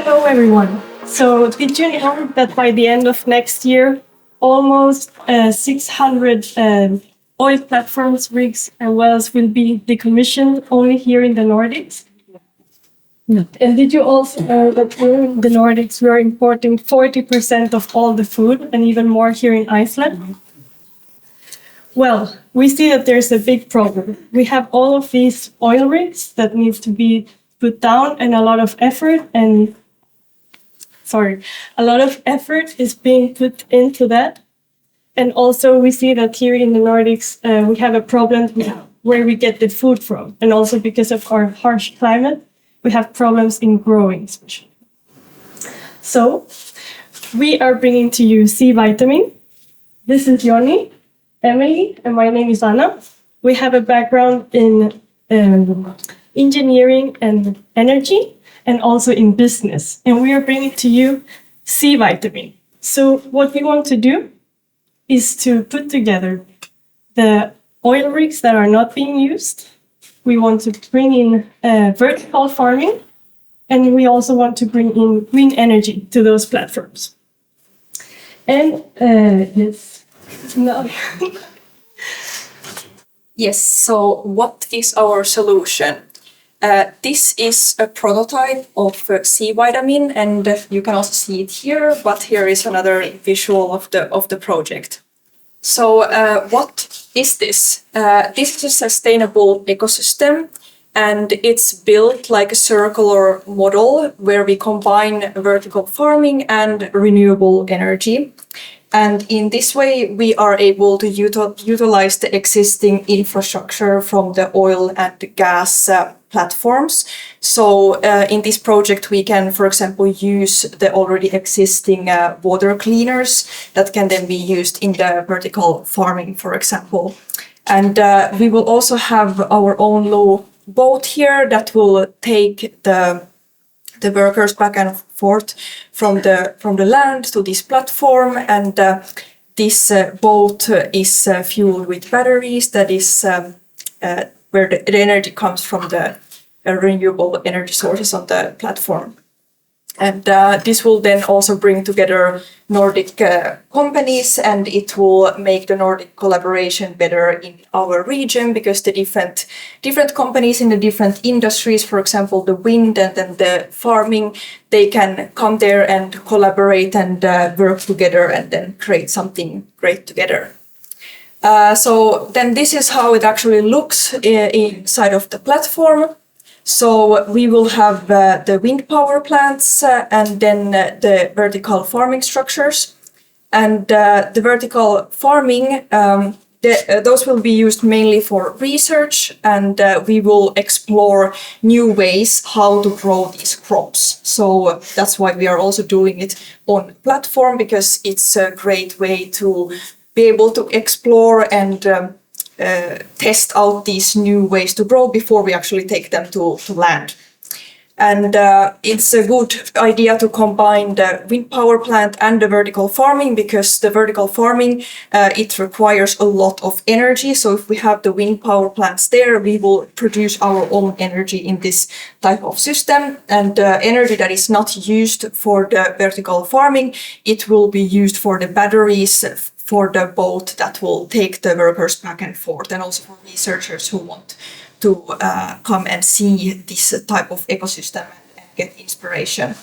Hello, everyone. So, did you know that by the end of next year, almost 600 oil platforms, rigs, and wells will be decommissioned only here in the Nordics? No. And did you also know that here in the Nordics, we are importing 40% of all the food and even more here in Iceland? Well, we see that there's a big problem. We have all of these oil rigs that needs to be put down, and a lot of effort is being put into that. And also we see that here in the Nordics, we have a problem where we get the food from. And also because of our harsh climate, we have problems in growing, especially. So we are bringing to you C vitamin. This is Joni, Emily, and my name is Anna. We have a background in engineering and energy, and also in business. And we are bringing to you C vitamin. So what we want to do is to put together the oil rigs that are not being used. We want to bring in vertical farming, and we also want to bring in green energy to those platforms. And Yes, so what is our solution? This is a prototype of C vitamin, and you can also see it here, but here is another visual of the project. So what is this? This is a sustainable ecosystem, and it's built like a circular model where we combine vertical farming and renewable energy. And in this way, we are able to utilize the existing infrastructure from the oil and gas platforms. So in this project, we can, for example, use the already existing water cleaners that can then be used in the vertical farming, for example. And we will also have our own low boat here that will take the workers back and forth from the land to this platform, and this boat is fueled with batteries. That is where the energy comes from the renewable energy sources on the platform. And this will then also bring together Nordic companies, and it will make the Nordic collaboration better in our region, because the different companies in the different industries, for example, the wind and then the farming, they can come there and collaborate and work together and then create something great together. So then this is how it actually looks inside of the platform. So we will have the wind power plants and then the vertical farming structures. And the vertical farming, those will be used mainly for research, and we will explore new ways how to grow these crops. So that's why we are also doing it on the platform, because it's a great way to be able to explore and test out these new ways to grow before we actually take them to land. And it's a good idea to combine the wind power plant and the vertical farming, because the vertical farming, it requires a lot of energy. So if we have the wind power plants there, we will produce our own energy in this type of system. And energy that is not used for the vertical farming, it will be used for the batteries for the boat that will take the workers back and forth, and also for researchers who want to come and see this type of ecosystem and get inspiration.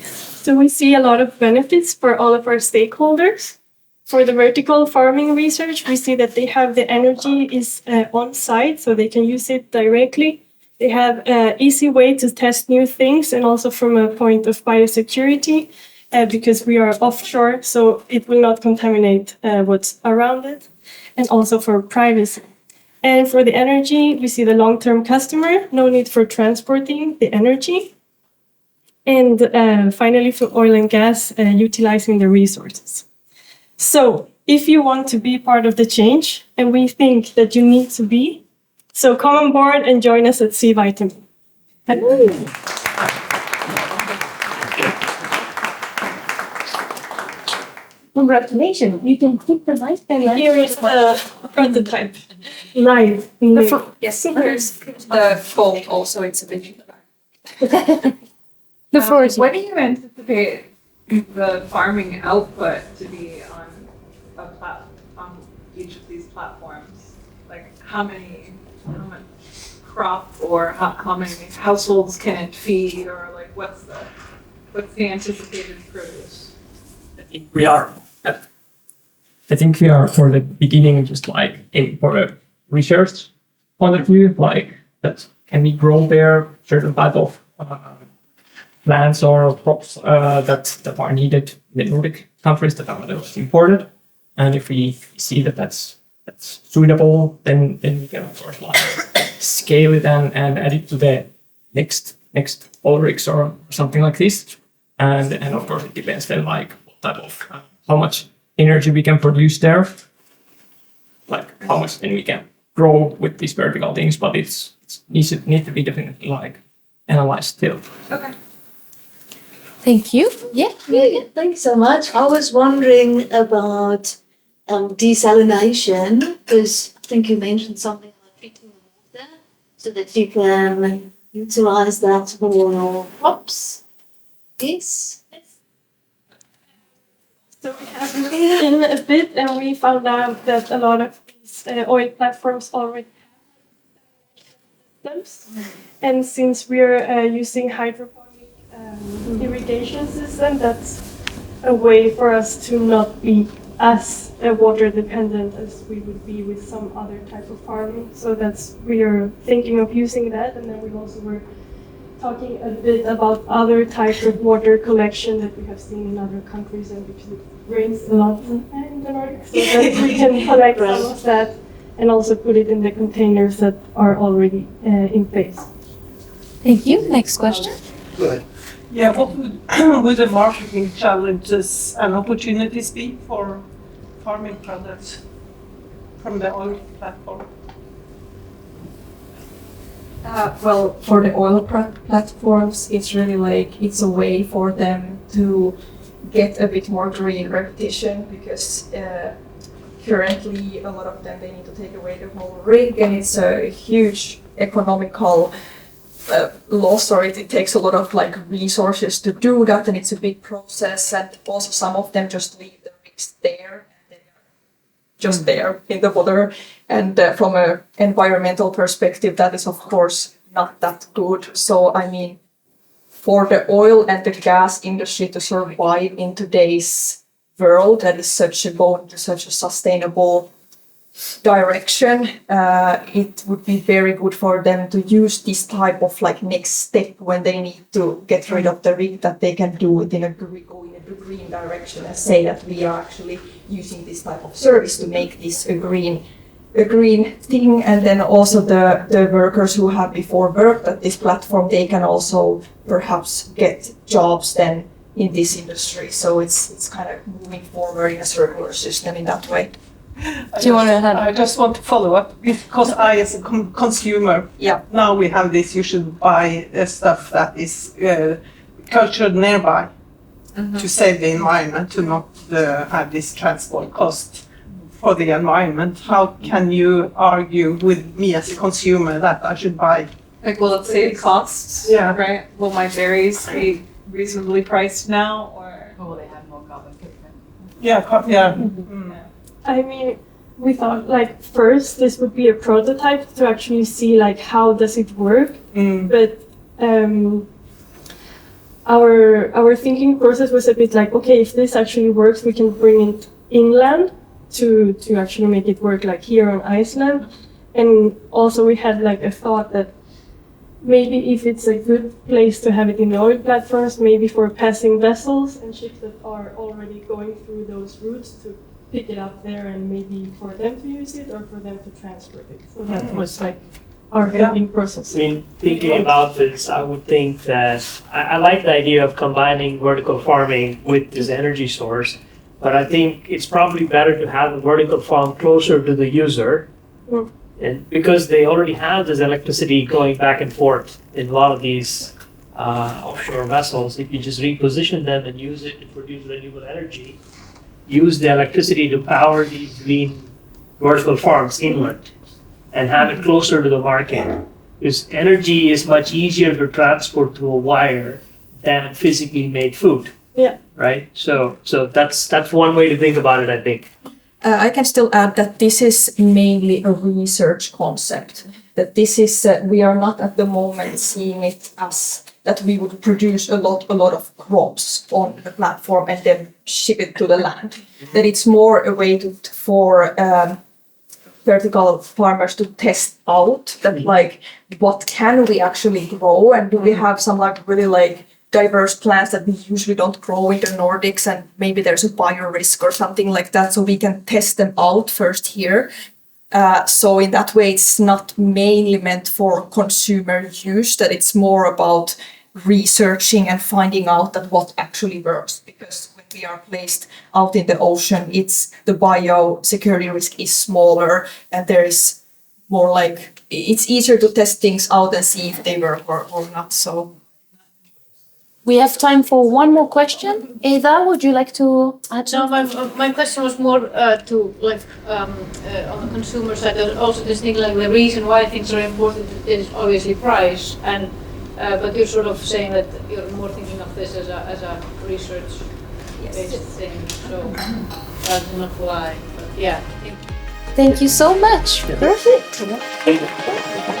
So we see a lot of benefits for all of our stakeholders. For the vertical farming research, we see that they have the energy is on site, so they can use it directly. They have an easy way to test new things, and also from a point of biosecurity, because we are offshore, so it will not contaminate what's around it, and also for privacy. And for the energy, we see the long-term customer, no need for transporting the energy. And finally, for oil and gas, utilizing the resources. So if you want to be part of the change, and we think that you need to be, so come on board and join us at C vitamin. Congratulations, you can keep the light pen. Here is the prototype. Right. Yes, here's the boat also, it's a bit in the back. The floor is When do you anticipate the farming output to be on each of these platforms? Like how much crop or how many households can it feed, or like what's the anticipated produce? I think we are for the beginning just like for a research point of view, like that can we grow there certain type of plants or crops that are needed in the Nordic countries that are imported, and if we see that that's suitable, then we can of course like scale it and add it to the next Ulrichs or something like this, and of course it depends then like what type of how much energy we can produce there, like how much then we can grow with these vertical things, but it needs to be definitely like analyzed still. Okay. Thank you. Yeah. Thanks so much. I was wondering about desalination, because I think you mentioned something like treating the water so that you can utilize that for crops. Yes. So we have looked in a bit, and we found out that a lot of these oil platforms already have systems. And since we're using hydroponic irrigation system, that's a way for us to not be as water dependent as we would be with some other type of farming. So we are thinking of using that, and then we also were talking a bit about other types of water collection that we have seen in other countries, and because it rains a lot in the Nordics, so that we can collect some of that and also put it in the containers that are already in place. Thank you. Next question. Good. Yeah, what would the marketing challenges and opportunities be for farming products from the oil platform? Well, for the oil platforms, it's really like it's a way for them to get a bit more green repetition, because currently a lot of them, they need to take away the whole rig, and it's a huge economical loss, or it takes a lot of like resources to do that, and it's a big process. And also some of them just leave the rigs there, and they are just there in the water. And from an environmental perspective, that is of course not that good. So I mean, for the oil and the gas industry to survive in today's world that is going to such a sustainable direction, it would be very good for them to use this type of like next step when they need to get rid of the rig, that they can do it go in a green direction and say that we are actually using this type of service to make this a green thing. And then also the workers who have before worked at this platform, they can also perhaps get jobs then in this industry. So it's kind of moving forward in a circular system in that way. Do you want to add? I just want to follow up, because I, as a consumer, Yeah. now we have this, you should buy stuff that is cultured nearby to save the environment, to not have this transport cost for the environment. How can you argue with me as a consumer that I should buy? Like, will it save costs? Yeah. Right? Will my berries be reasonably priced now, or? Oh, they have more carbon footprint. Yeah. I mean, we thought like first this would be a prototype to actually see like how does it work, but our thinking process was a bit like, okay, if this actually works, we can bring it inland to actually make it work like here on Iceland. And also we had like a thought that maybe if it's a good place to have it in the oil platforms, maybe for passing vessels and ships that are already going through those routes, to pick it up there, and maybe for them to use it or for them to transport it. So that was like our thinking process. I mean, thinking about this, I would think that I like the idea of combining vertical farming with this energy source, but I think it's probably better to have the vertical farm closer to the user. And because they already have this electricity going back and forth in a lot of these offshore vessels, if you just reposition them and use it to produce renewable energy, use the electricity to power these green vertical farms inland and have it closer to the market, Because energy is much easier to transport to a wire than physically made food. Yeah. Right? So that's one way to think about it, I think. I can still add that this is mainly a research concept. That this is, we are not at the moment seeing it as that we would produce a lot of crops on the platform and then ship it to the land. That it's more a way for vertical farmers to test out that like what can we actually grow, and do we have some like really like diverse plants that we usually don't grow in the Nordics, and maybe there's a bio risk or something like that, so we can test them out first here. So in that way, it's not mainly meant for consumer use, that it's more about researching and finding out that what actually works. Because when we are placed out in the ocean, the biosecurity risk is smaller, and there is more like, it's easier to test things out and see if they work or not. So We have time for one more question. Eda, would you like to add No, something? my question was more to like on the consumer side. There's also this thing like the reason why things are important is obviously price, and but you're sort of saying that you're more thinking of this as a research-based thing. So that's not why. But yeah. Thank you so much. Perfect. Thank you.